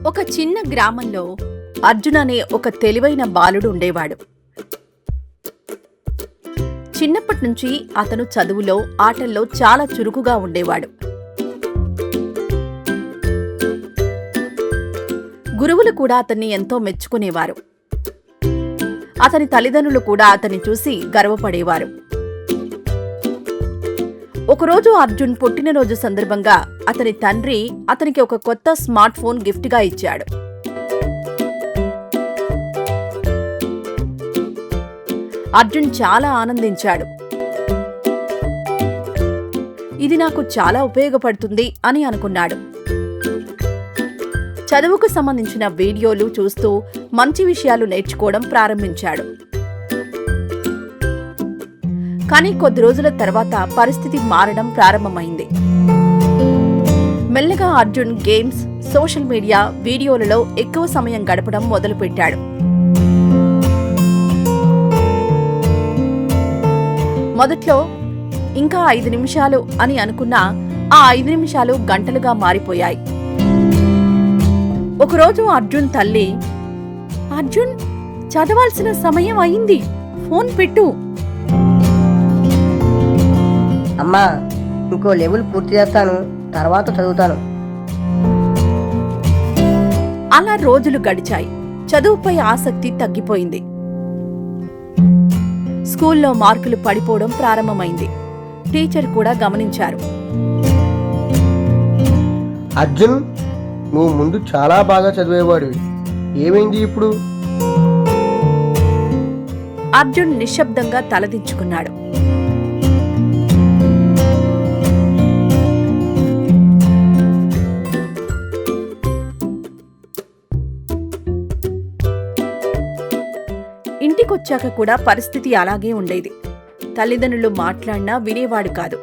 ఒక చిన్న గ్రామంలో అర్జున్ అనే ఒక తెలివైన బాలుడు ఉండేవాడు. చిన్నప్పటి నుంచి అతను చదువులో, ఆటల్లో చాలా చురుకుగా ఉండేవాడు. గురువులు కూడా అతన్ని ఎంతో మెచ్చుకునేవారు. అతని తల్లిదండ్రులు కూడా అతన్ని చూసి గర్వపడేవారు. ఒకరోజు అర్జున్ పుట్టినరోజు సందర్భంగా అతని తండ్రి అతనికి ఒక కొత్త స్మార్ట్ ఫోన్ గిఫ్ట్గా ఇచ్చాడు. అర్జున్ చాలా ఆనందించాడు. ఇది నాకు చాలా ఉపయోగపడుతుంది అని అనుకున్నాడు. చదువుకు సంబంధించిన వీడియోలు చూస్తూ మంచి విషయాలు నేర్చుకోవడం ప్రారంభించాడు. కానీ కొద్ది రోజుల తర్వాత పరిస్థితి మారడం ప్రారంభమైంది. మెల్లగా అర్జున్ గేమ్స్, సోషల్ మీడియా, వీడియోలలో ఎక్కువ సమయం గడపడం మొదలుపెట్టాడు. మొదట్లో ఇంకా 5 నిమిషాలు అని అనుకున్నా ఆ 5 నిమిషాలు గంటలుగా మారిపోయాయి. ఒకరోజు అర్జున్ తల్లి, "అర్జున్, చదవాల్సిన సమయం అయింది, ఫోన్ పెట్టు." అమ్మా, ఇంకో లెవెల్ పూర్తి చేస్తాను, తర్వాత చదువుతాను. అలా రోజులు గడిచాయి. చదువుపై ఆసక్తి తగ్గిపోయింది. స్కూల్లో మార్కులు పడిపోవడం ప్రారంభమైంది. టీచర్ కూడా గమనించారు. అర్జున్, నువ్వు ముందు చాలా బాగా చదివేవాడివి, ఏమైంది ఇప్పుడు? అర్జున్ నిశ్శబ్దంగా తలదించుకున్నాడు. ఇంటికొచ్చాక కూడా పరిస్థితి అలాగే ఉండేది. తల్లిదండ్రులు మాట్లాడినా వినేవాడు కాదు.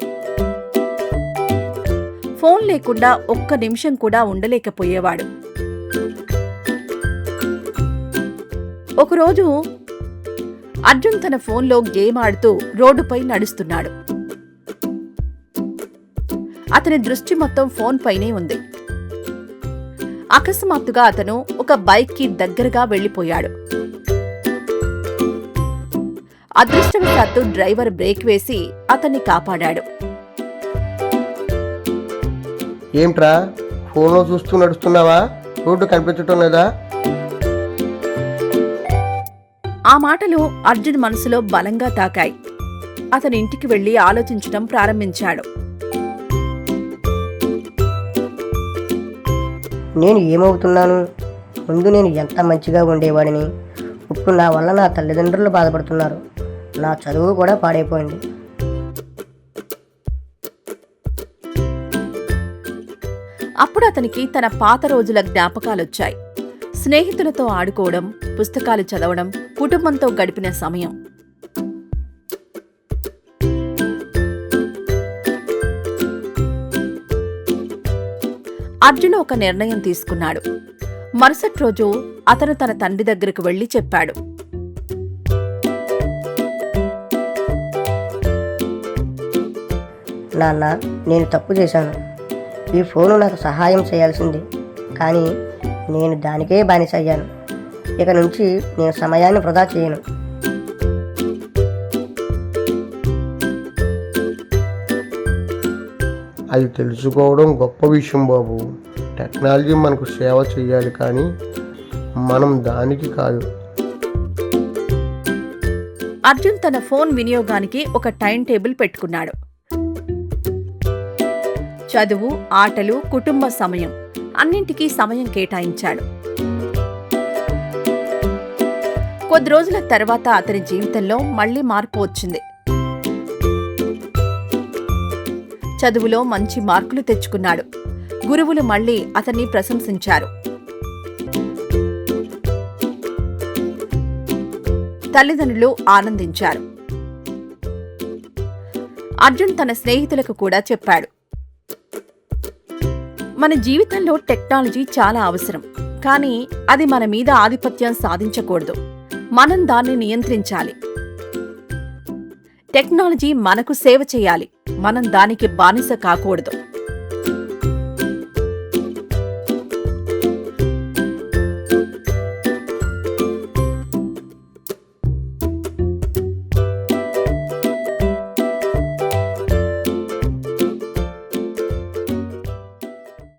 ఫోన్ లేకుండా ఒక్క నిమిషం కూడా ఉండలేకపోయేవాడు. ఒకరోజు అర్జున్ తన ఫోన్లో గేమ్ ఆడుతూ రోడ్డుపై నడుస్తున్నాడు. అతని దృష్టి మొత్తం ఫోన్ పైనే ఉంది. అకస్మాత్తుగా అతను ఒక బైక్కి దగ్గరగా వెళ్లిపోయాడు. అదృష్టవశాత్తు డ్రైవర్ బ్రేక్ వేసి అతన్ని కాపాడాడు. ఏంట్రా, ఫోన్లో చూస్తూ నడుస్తున్నావా? రోడ్డు కనిపించటం లేదా? ఆ మాటలు అర్జున్ మనసులో బలంగా తాకాయి. అతని ఇంటికి వెళ్లి ఆలోచించడం ప్రారంభించాడు. నేను ఏమవుతున్నాను? ముందు నేను ఎంత మంచిగా ఉండేవాడిని, ఇప్పుడు నా వల్ల నా తల్లిదండ్రులు బాధపడుతున్నారు. నా చదువు కూడా పాడైపోయింది. అప్పుడు అతనికి తన పాత రోజుల జ్ఞాపకాలొచ్చాయి. స్నేహితులతో ఆడుకోవడం, పుస్తకాలు చదవడం, కుటుంబంతో గడిపిన సమయం. అర్జున్ ఒక నిర్ణయం తీసుకున్నాడు. మరుసటి రోజు అతను తన తండ్రి దగ్గరకు వెళ్లి చెప్పాడు. నాన్న, నేను తప్పు చేశాను. ఈ ఫోను నాకు సహాయం చేయాల్సింది, కానీ నేను దానికే బానిస అయ్యాను. ఇక నుంచి నేను సమయాన్ని వృధా చేయను. అది తెలుసుకోవడం గొప్ప విషయం బాబు. టెక్నాలజీ మనకు సేవ చేయాలి, కానీ మనం దానికి కాదు. అర్జున్ తన ఫోన్ వినియోగానికి ఒక టైం టేబుల్ పెట్టుకున్నాడు. చదువు, ఆటలు, కుటుంబ సమయం అన్నింటికీ సమయం కేటాయించాడు. కొద్ది రోజుల తర్వాత అతని జీవితంలో మళ్లీ మార్పు వచ్చింది. చదువులో మంచి మార్కులు తెచ్చుకున్నాడు. గురువులు మళ్లీ అతన్ని ప్రశంసించారు. తల్లిదండ్రులు ఆనందించారు. అర్జున్ తన స్నేహితులకు కూడా చెప్పాడు, మన జీవితంలో టెక్నాలజీ చాలా అవసరం, కానీ అది మన మీద ఆధిపత్యం సాధించకూడదు. మనం దాన్ని నియంత్రించాలి. టెక్నాలజీ మనకు సేవ చేయాలి, మనం దానికి బానిస కాకూడదు.